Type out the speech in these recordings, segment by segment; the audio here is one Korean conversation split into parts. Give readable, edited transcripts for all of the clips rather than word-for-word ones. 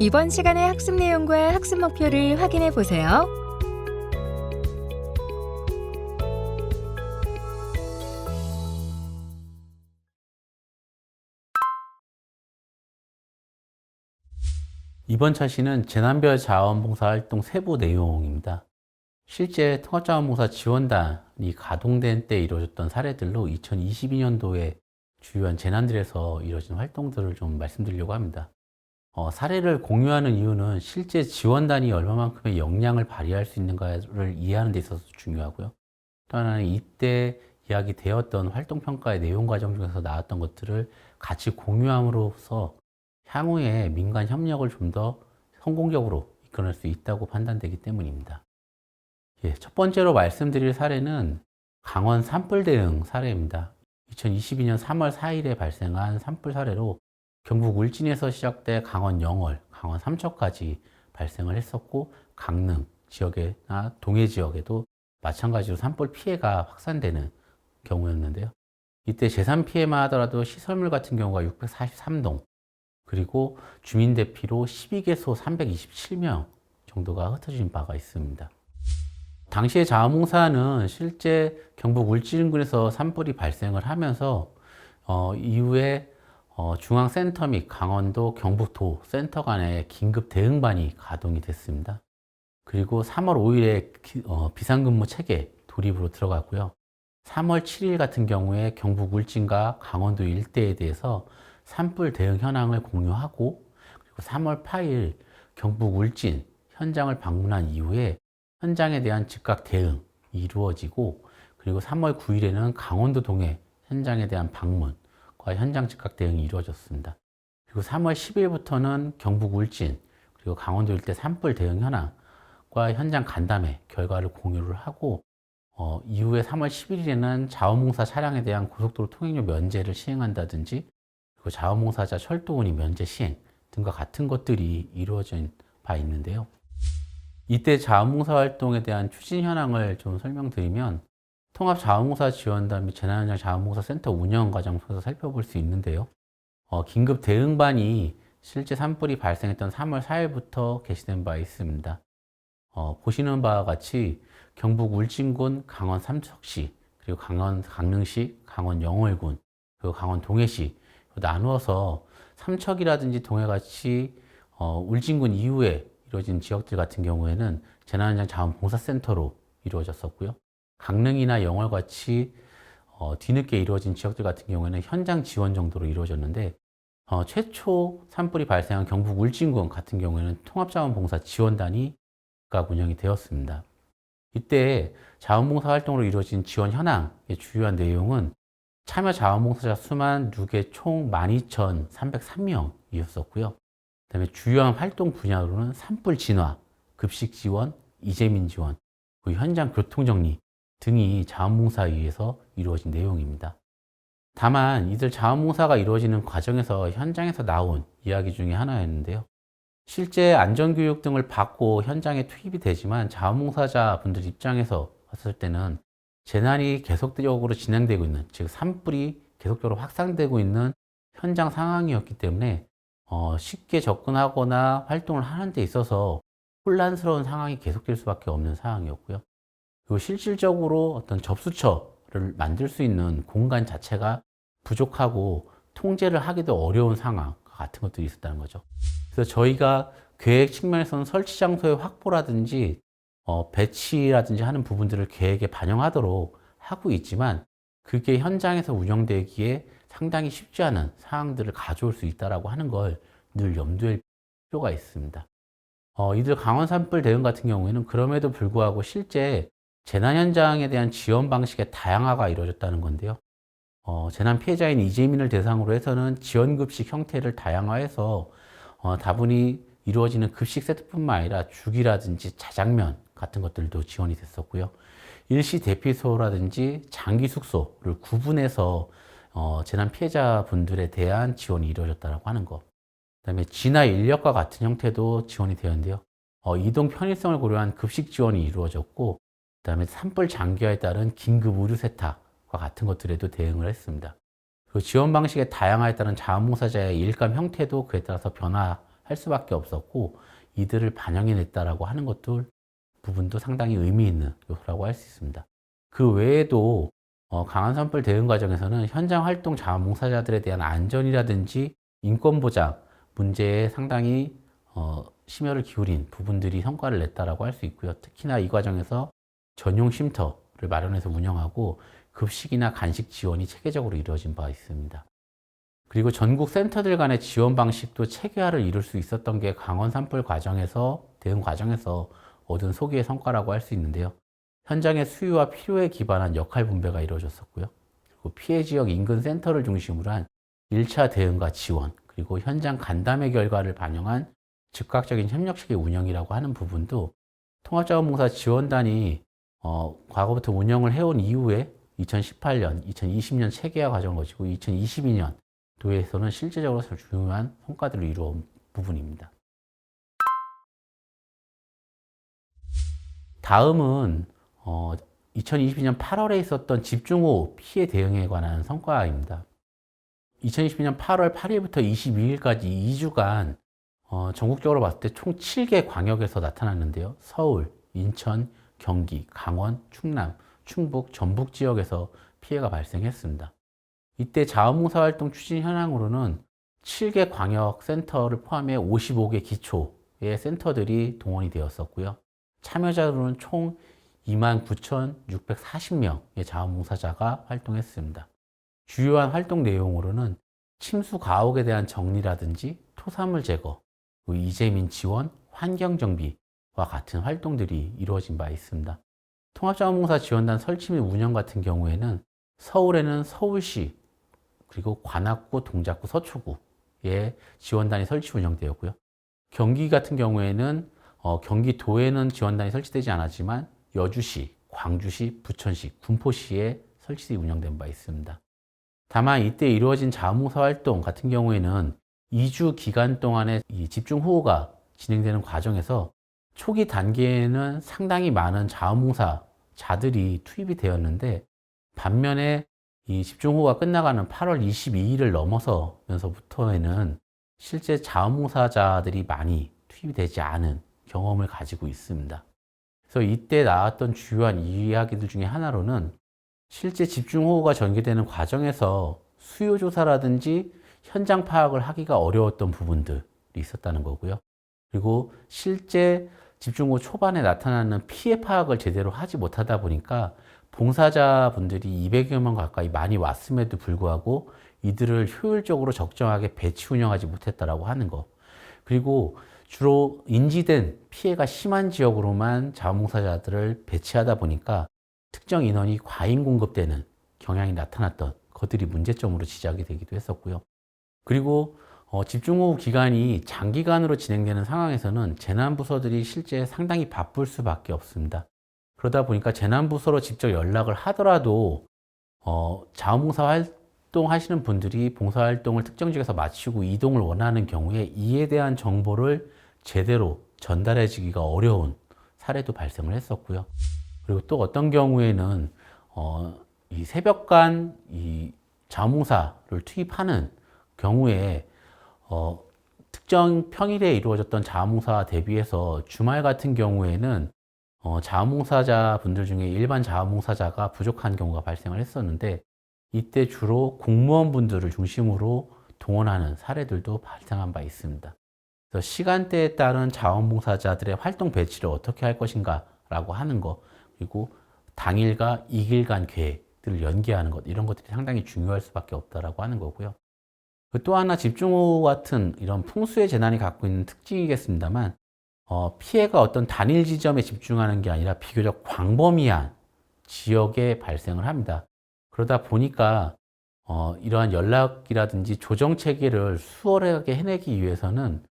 이번 시간의 학습 내용과 학습 목표를 확인해 보세요. 이번 차시는 재난별 자원봉사활동 세부 내용입니다. 실제 통합자원봉사 지원단이 가동된 때 이루어졌던 사례들로 2022년도에 주요한 재난들에서 이루어진 활동들을 좀 말씀드리려고 합니다. 사례를 공유하는 이유는 실제 지원단이 얼마만큼의 역량을 발휘할 수 있는가를 이해하는 데 있어서 중요하고요. 또 하나는 이때 이야기되었던 활동평가의 내용 과정 중에서 나왔던 것들을 같이 공유함으로써 향후에 민간 협력을 좀 더 성공적으로 이끌어낼 수 있다고 판단되기 때문입니다. 첫 번째로 말씀드릴 사례는 강원 산불 대응 사례입니다. 2022년 3월 4일에 발생한 산불 사례로 경북 울진에서 시작돼 강원 영월, 강원 삼척까지 발생을 했었고, 강릉 지역이나 동해 지역에도 마찬가지로 산불 피해가 확산되는 경우였는데요. 이때 재산 피해만 하더라도 시설물 같은 경우가 643동, 그리고 주민 대피로 12개소 327명 정도가 흩어진 바가 있습니다. 당시에 자원봉사는 실제 경북 울진군에서 산불이 발생을 하면서 이후에 중앙센터 및 강원도 경북도 센터 간의 긴급 대응반이 가동이 됐습니다. 그리고 3월 5일에 비상근무 체계 돌입으로 들어갔고요. 3월 7일 같은 경우에 경북 울진과 강원도 일대에 대해서 산불 대응 현황을 공유하고, 그리고 3월 8일 경북 울진 현장을 방문한 이후에 현장에 대한 즉각 대응이 이루어지고, 그리고 3월 9일에는 강원도 동해 현장에 대한 방문과 현장 즉각 대응이 이루어졌습니다. 그리고 3월 10일부터는 경북 울진 그리고 강원도 일대 산불 대응 현황과 현장 간담회 결과를 공유를 하고, 이후에 3월 11일에는 자원봉사 차량에 대한 고속도로 통행료 면제를 시행한다든지, 그리고 자원봉사자 철도운임 면제 시행 등과 같은 것들이 이루어진 바 있는데요. 이때 자원봉사 활동에 대한 추진 현황을 좀 설명드리면, 통합자원봉사지원단 및 재난현장 자원봉사센터 운영 과정 속에서 살펴볼 수 있는데요. 긴급 대응반이 실제 산불이 발생했던 3월 4일부터 개시된 바 있습니다. 보시는 바와 같이 경북 울진군, 강원 삼척시, 그리고 강릉시, 강원 영월군, 그리고 강원 동해시 나누어서 삼척이라든지 동해같이 울진군 이후에 이루어진 지역들 같은 경우에는 재난현장 자원봉사센터로 이루어졌었고요. 강릉이나 영월같이 뒤늦게 이루어진 지역들 같은 경우에는 현장 지원 정도로 이루어졌는데, 최초 산불이 발생한 경북 울진군 같은 경우에는 통합자원봉사 지원단이 운영이 되었습니다. 이때 자원봉사 활동으로 이루어진 지원 현황의 주요한 내용은 참여 자원봉사자 수만 누계 총 12,303명이었었고요. 그다음에 주요한 활동 분야로는 산불 진화, 급식 지원, 이재민 지원, 그리고 현장 교통 정리 등이 자원봉사에 의해서 이루어진 내용입니다. 다만 이들 자원봉사가 이루어지는 과정에서 현장에서 나온 이야기 중에 하나였는데요. 실제 안전교육 등을 받고 현장에 투입이 되지만 자원봉사자 분들 입장에서 봤을 때는 재난이 계속적으로 진행되고 있는, 즉 산불이 계속적으로 확산되고 있는 현장 상황이었기 때문에 쉽게 접근하거나 활동을 하는 데 있어서 혼란스러운 상황이 계속될 수밖에 없는 상황이었고요. 그리고 실질적으로 어떤 접수처를 만들 수 있는 공간 자체가 부족하고 통제를 하기도 어려운 상황 같은 것들이 있었다는 거죠. 그래서 저희가 계획 측면에서는 설치 장소의 확보라든지 배치라든지 하는 부분들을 계획에 반영하도록 하고 있지만, 그게 현장에서 운영되기에 상당히 쉽지 않은 상황들을 가져올 수 있다고 하는 걸 늘 염두에 둘 필요가 있습니다. 이들 강원 산불 대응 같은 경우에는 그럼에도 불구하고 실제 재난 현장에 대한 지원 방식의 다양화가 이루어졌다는 건데요. 재난 피해자인 이재민을 대상으로 해서는 지원급식 형태를 다양화해서 다분히 이루어지는 급식 세트뿐만 아니라 죽이라든지 자장면 같은 것들도 지원이 됐었고요. 일시 대피소라든지 장기 숙소를 구분해서 재난 피해자분들에 대한 지원이 이루어졌다고 하는 것. 그다음에 진화 인력과 같은 형태도 지원이 되었는데요. 이동 편의성을 고려한 급식 지원이 이루어졌고, 그다음에 산불 장기화에 따른 긴급 의료 세탁과 같은 것들에도 대응을 했습니다. 그리고 지원 방식의 다양화에 따른 자원봉사자의 일감 형태도 그에 따라서 변화할 할 수밖에 없었고 이들을 반영해냈다라고 하는 것도 부분도 상당히 의미 있는 요소라고 할 수 있습니다. 그 외에도 강한 산불 대응 과정에서는 현장 활동 자원봉사자들에 대한 안전이라든지 인권 보장 문제에 상당히 심혈을 기울인 부분들이 성과를 냈다라고 할 수 있고요. 특히나 이 과정에서 전용 쉼터를 마련해서 운영하고 급식이나 간식 지원이 체계적으로 이루어진 바 있습니다. 그리고 전국 센터들 간의 지원 방식도 체계화를 이룰 수 있었던 게 강원 산불 과정에서 대응 과정에서 얻은 소기의 성과라고 할 수 있는데요. 현장의 수요와 필요에 기반한 역할 분배가 이루어졌었고요. 그리고 피해 지역 인근 센터를 중심으로 한 1차 대응과 지원, 그리고 현장 간담회 결과를 반영한 즉각적인 협력식의 운영이라고 하는 부분도 통합자원봉사 지원단이 과거부터 운영을 해온 이후에 2018년, 2020년 체계화 과정을 거치고 2022년 도에서는 실제적으로 중요한 성과들을 이루어온 부분입니다. 다음은 2022년 8월에 있었던 집중호우 피해 대응에 관한 성과입니다. 2022년 8월 8일부터 22일까지 2주간 전국적으로 봤을 때 총 7개 광역에서 나타났는데요. 서울, 인천, 경기, 강원, 충남, 충북, 전북 지역에서 피해가 발생했습니다. 이때 자원봉사활동 추진 현황으로는 7개 광역센터를 포함해 55개 기초의 센터들이 동원이 되었었고요. 참여자로는 총 29,640명의 자원봉사자가 활동했습니다. 주요한 활동 내용으로는 침수 가옥에 대한 정리라든지 토사물 제거, 이재민 지원, 환경 정비와 같은 활동들이 이루어진 바 있습니다. 통합자원봉사 지원단 설치 및 운영 같은 경우에는 서울에는 서울시, 그리고 관악구, 동작구, 서초구에 지원단이 설치 운영되었고요. 경기 같은 경우에는 경기도에는 지원단이 설치되지 않았지만 여주시, 광주시, 부천시, 군포시에 설치 운영된 바 있습니다. 다만 이때 이루어진 자원봉사 활동 같은 경우에는 2주 기간 동안에 이 집중호우가 진행되는 과정에서 초기 단계에는 상당히 많은 자원봉사자들이 투입이 되었는데 반면에 이 집중호우가 끝나가는 8월 22일을 넘어서면서부터에는 실제 자원봉사자들이 많이 투입이 되지 않은 경험을 가지고 있습니다. 그래서 이때 나왔던 주요한 이야기들 중에 하나로는 실제 집중호우가 전개되는 과정에서 수요조사라든지 현장 파악을 하기가 어려웠던 부분들이 있었다는 거고요. 그리고 실제 집중호우 초반에 나타나는 피해 파악을 제대로 하지 못하다 보니까 봉사자분들이 200여 명 가까이 많이 왔음에도 불구하고 이들을 효율적으로 적정하게 배치 운영하지 못했다라고 하는 거. 그리고 주로 인지된 피해가 심한 지역으로만 자원봉사자들을 배치하다 보니까 특정 인원이 과잉 공급되는 경향이 나타났던 것들이 문제점으로 지적이 되기도 했었고요. 그리고 집중호우 기간이 장기간으로 진행되는 상황에서는 재난부서들이 실제 상당히 바쁠 수밖에 없습니다. 그러다 보니까 재난부서로 직접 연락을 하더라도 자원봉사 활동하시는 분들이 봉사활동을 특정 지역에서 마치고 이동을 원하는 경우에 이에 대한 정보를 제대로 전달해 주기가 어려운 사례도 발생을 했었고요. 그리고 또 어떤 경우에는 이 새벽간 이 자원봉사를 투입하는 경우에 특정 평일에 이루어졌던 자원봉사와 대비해서 주말 같은 경우에는 자원봉사자 분들 중에 일반 자원봉사자가 부족한 경우가 발생을 했었는데 이때 주로 공무원분들을 중심으로 동원하는 사례들도 발생한 바 있습니다. 그래서 시간대에 따른 자원봉사자들의 활동 배치를 어떻게 할 것인가 라고 하는 것, 그리고 당일과 2일간 계획들을 연계하는 것, 이런 것들이 상당히 중요할 수밖에 없다라고 하는 거고요. 또 하나 집중호우 같은 이런 풍수의 재난이 갖고 있는 특징이겠습니다만 피해가 어떤 단일 지점에 집중하는 게 아니라 비교적 광범위한 지역에 발생을 합니다. 그러다 보니까 이러한 연락이라든지 조정 체계를 수월하게 해내기 위해서는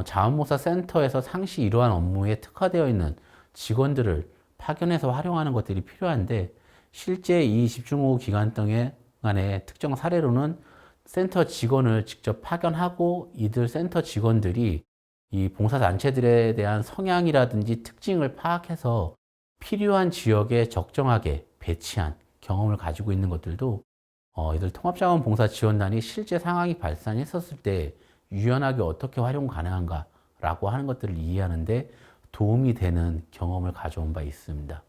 자원봉사 센터에서 상시 이러한 업무에 특화되어 있는 직원들을 파견해서 활용하는 것들이 필요한데 실제 이 집중호우 기간 동안의 특정 사례로는 센터 직원을 직접 파견하고 이들 센터 직원들이 이 봉사단체들에 대한 성향이라든지 특징을 파악해서 필요한 지역에 적정하게 배치한 경험을 가지고 있는 것들도 이들 통합자원봉사지원단이 실제 상황이 발생했었을 때 유연하게 어떻게 활용 가능한가라고 하는 것들을 이해하는데 도움이 되는 경험을 가져온 바 있습니다.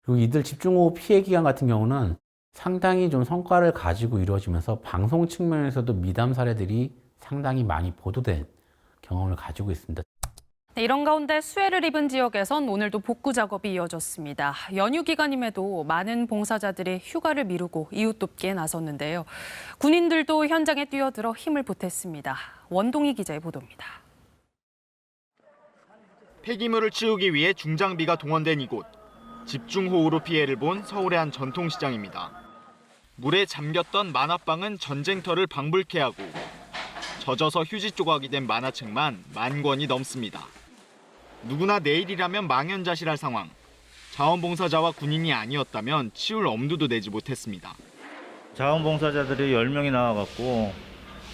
그리고 이들 집중호우 피해 기간 같은 경우는 상당히 좀 성과를 가지고 이루어지면서 방송 측면에서도 미담 사례들이 상당히 많이 보도된 경험을 가지고 있습니다. 네, 이런 가운데 수해를 입은 지역에선 오늘도 복구 작업이 이어졌습니다. 연휴 기간임에도 많은 봉사자들이 휴가를 미루고 이웃 돕기에 나섰는데요. 군인들도 현장에 뛰어들어 힘을 보탰습니다. 원동희 기자의 보도입니다. 폐기물을 치우기 위해 중장비가 동원된 이곳. 집중호우로 피해를 본 서울의 한 전통시장입니다. 물에 잠겼던 만화방은 전쟁터를 방불케 하고 젖어서 휴지 조각이 된 만화책만 10,000권이 넘습니다. 누구나 내일이라면 망연자실할 상황. 자원봉사자와 군인이 아니었다면 치울 엄두도 내지 못했습니다. 자원봉사자들이 10명이 나와갖고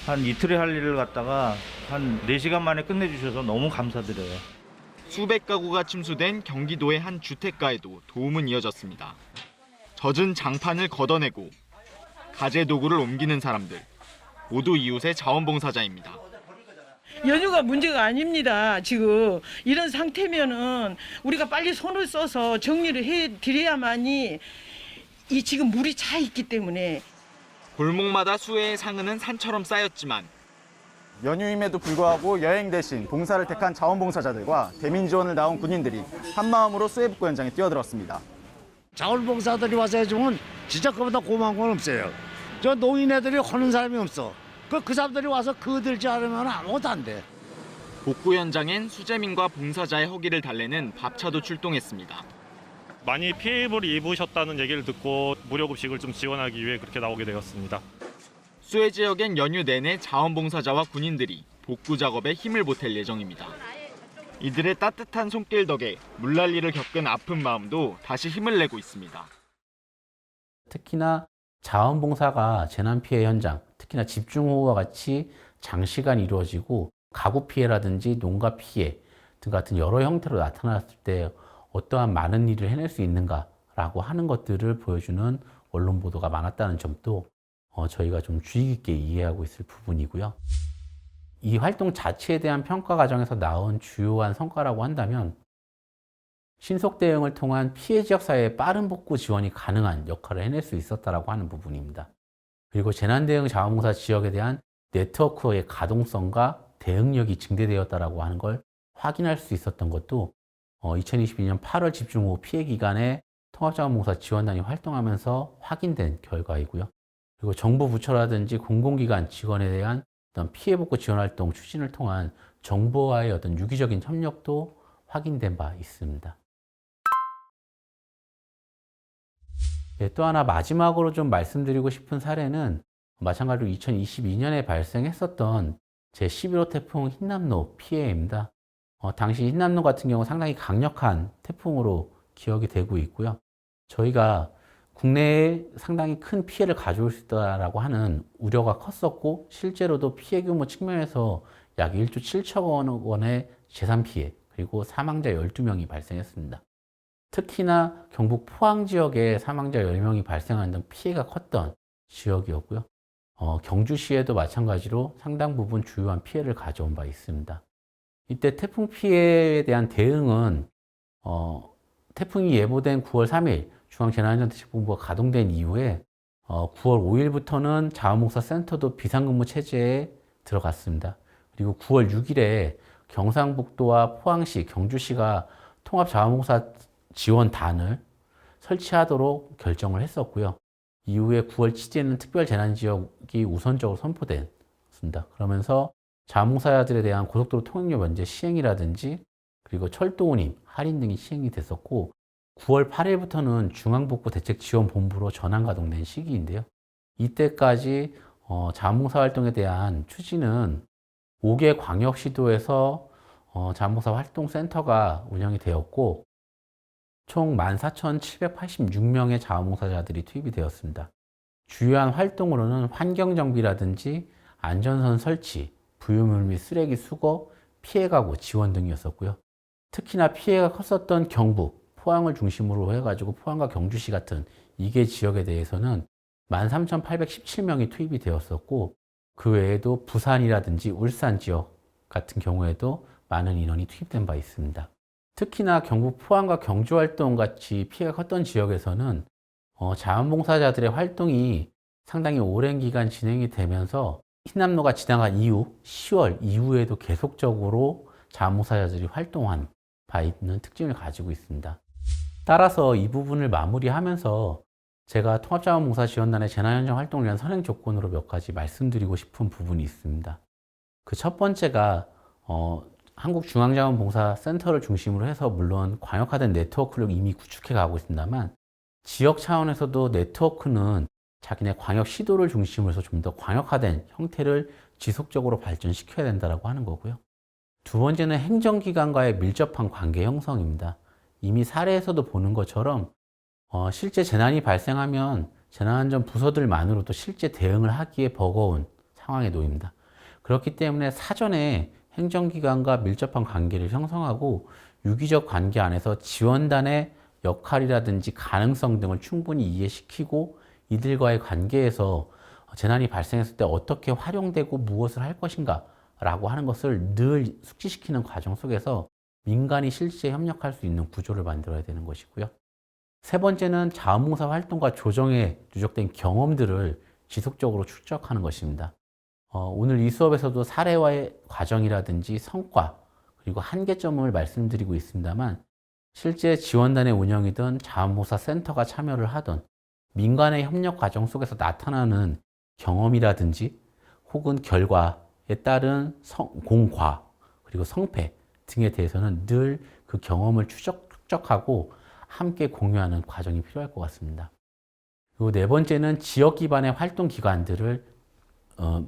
한 이틀에 할 일을 갖다가 한 4시간 만에 끝내주셔서 너무 감사드려요. 수백 가구가 침수된 경기도의 한 주택가에도 도움은 이어졌습니다. 젖은 장판을 걷어내고 가재 도구를 옮기는 사람들. 모두 이웃의 자원봉사자입니다. 연휴가 문제가 아닙니다. 지금 이런 상태면은 우리가 빨리 손을 써서 정리를 해드려야만이 이 지금 물이 차 있기 때문에. 골목마다 수해의 상흔은 산처럼 쌓였지만 연휴임에도 불구하고 여행 대신 봉사를 택한 자원봉사자들과 대민 지원을 나온 군인들이 한마음으로 수해 복구 현장에 뛰어들었습니다. 자원봉사들이 와서 해주면 진짜 그보다 고마운 건 없어요. 저 노인애들이 하는 사람이 없어. 그 사람들이 와서 그들지 않으면 아무것도 안 돼. 복구 현장엔 수재민과 봉사자의 허기를 달래는 밥차도 출동했습니다. 많이 피해를 입으셨다는 얘기를 듣고 무료급식을 좀 지원하기 위해 그렇게 나오게 되었습니다. 수해 지역엔 연휴 내내 자원봉사자와 군인들이 복구 작업에 힘을 보탤 예정입니다. 이들의 따뜻한 손길 덕에 물난리를 겪은 아픈 마음도 다시 힘을 내고 있습니다. 특히나 자원봉사가 재난 피해 현장, 특히나 집중호우와 같이 장시간 이루어지고 가구 피해라든지 농가 피해 등 같은 여러 형태로 나타났을 때 어떠한 많은 일을 해낼 수 있는가라고 하는 것들을 보여주는 언론 보도가 많았다는 점도 저희가 좀 주의 깊게 이해하고 있을 부분이고요. 이 활동 자체에 대한 평가 과정에서 나온 주요한 성과라고 한다면 신속 대응을 통한 피해 지역 사회의 빠른 복구 지원이 가능한 역할을 해낼 수 있었다라고 하는 부분입니다. 그리고 재난대응 자원봉사 지역에 대한 네트워크의 가동성과 대응력이 증대되었다라고 하는 걸 확인할 수 있었던 것도 2022년 8월 집중호우 피해 기간에 통합자원봉사 지원단이 활동하면서 확인된 결과이고요. 그리고 정부 부처라든지 공공기관 직원에 대한 어떤 피해 복구 지원 활동 추진을 통한 정부와의 어떤 유기적인 협력도 확인된 바 있습니다. 또 하나 마지막으로 좀 말씀드리고 싶은 사례는 마찬가지로 2022년에 발생했었던 제11호 태풍 흰남노 피해입니다. 당시 흰남노 같은 경우 상당히 강력한 태풍으로 기억이 되고 있고요. 저희가 국내에 상당히 큰 피해를 가져올 수 있다라고 하는 우려가 컸었고 실제로도 피해 규모 측면에서 약 1조 7천 원의 재산 피해 그리고 사망자 12명이 발생했습니다. 특히나 경북 포항 지역에 사망자 10명이 발생하는 등 피해가 컸던 지역이었고요. 경주시에도 마찬가지로 상당 부분 주요한 피해를 가져온 바 있습니다. 이때 태풍 피해에 대한 대응은 태풍이 예보된 9월 3일 중앙재난안전대책본부가 가동된 이후에 9월 5일부터는 자원봉사센터도 비상근무 체제에 들어갔습니다. 그리고 9월 6일에 경상북도와 포항시, 경주시가 통합자원봉사 지원단을 설치하도록 결정을 했었고요. 이후에 9월 7일에는 특별재난지역이 우선적으로 선포됐습니다. 그러면서 자원봉사자들에 대한 고속도로 통행료 면제 시행이라든지 그리고 철도 운임, 할인 등이 시행이 됐었고 9월 8일부터는 중앙복구대책지원본부로 전환 가동된 시기인데요. 이때까지 자원봉사 활동에 대한 추진은 5개 광역시도에서 자원봉사 활동센터가 운영이 되었고 총 14,786명의 자원봉사자들이 투입이 되었습니다. 주요한 활동으로는 환경정비라든지 안전선 설치, 부유물 및 쓰레기 수거, 피해 가구 지원 등이었었고요. 특히나 피해가 컸었던 경북, 포항을 중심으로 해가지고 포항과 경주시 같은 2개 지역에 대해서는 13,817명이 투입이 되었었고 그 외에도 부산이라든지 울산 지역 같은 경우에도 많은 인원이 투입된 바 있습니다. 특히나 경북 포항과 경주 활동 같이 피해가 컸던 지역에서는 자원봉사자들의 활동이 상당히 오랜 기간 진행이 되면서 흰남노가 지나간 이후 10월 이후에도 계속적으로 자원봉사자들이 활동한 바 있는 특징을 가지고 있습니다. 따라서 이 부분을 마무리하면서 제가 통합자원봉사지원단의 재난현장 활동을 위한 선행 조건으로 몇 가지 말씀드리고 싶은 부분이 있습니다. 그 첫 번째가 한국중앙자원봉사센터를 중심으로 해서 물론 광역화된 네트워크를 이미 구축해 가고 있습니다만 지역 차원에서도 네트워크는 자기네 광역 시도를 중심으로 해서 좀 더 광역화된 형태를 지속적으로 발전시켜야 된다고 하는 거고요. 두 번째는 행정기관과의 밀접한 관계 형성입니다. 이미 사례에서도 보는 것처럼 실제 재난이 발생하면 재난안전 부서들만으로도 실제 대응을 하기에 버거운 상황에 놓입니다. 그렇기 때문에 사전에 행정기관과 밀접한 관계를 형성하고 유기적 관계 안에서 지원단의 역할이라든지 가능성 등을 충분히 이해시키고 이들과의 관계에서 재난이 발생했을 때 어떻게 활용되고 무엇을 할 것인가 라고 하는 것을 늘 숙지시키는 과정 속에서 민간이 실제 협력할 수 있는 구조를 만들어야 되는 것이고요. 세 번째는 자원봉사 활동과 조정에 누적된 경험들을 지속적으로 축적하는 것입니다. 오늘 이 수업에서도 사례와의 과정이라든지 성과 그리고 한계점을 말씀드리고 있습니다만 실제 지원단의 운영이든 자원봉사 센터가 참여를 하던 민간의 협력 과정 속에서 나타나는 경험이라든지 혹은 결과에 따른 공과 그리고 성패 등에 대해서는 늘 그 경험을 축적하고 함께 공유하는 과정이 필요할 것 같습니다. 그리고 네 번째는 지역 기반의 활동 기관들을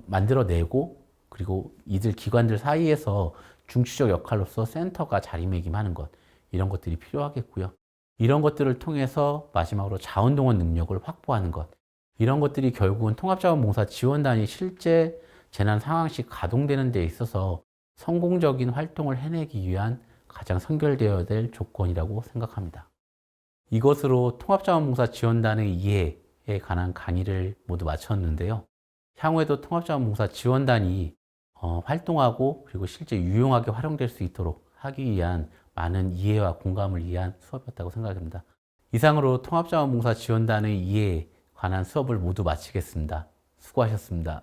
만들어내고 그리고 이들 기관들 사이에서 중추적 역할로서 센터가 자리매김하는 것 이런 것들이 필요하겠고요. 이런 것들을 통해서 마지막으로 자원동원 능력을 확보하는 것 이런 것들이 결국은 통합자원봉사 지원단이 실제 재난 상황 시 가동되는 데 있어서 성공적인 활동을 해내기 위한 가장 선결되어야 될 조건이라고 생각합니다. 이것으로 통합자원봉사 지원단의 이해에 관한 강의를 모두 마쳤는데요. 향후에도 통합자원봉사 지원단이 활동하고 그리고 실제 유용하게 활용될 수 있도록 하기 위한 많은 이해와 공감을 위한 수업이었다고 생각합니다. 이상으로 통합자원봉사 지원단의 이해에 관한 수업을 모두 마치겠습니다. 수고하셨습니다.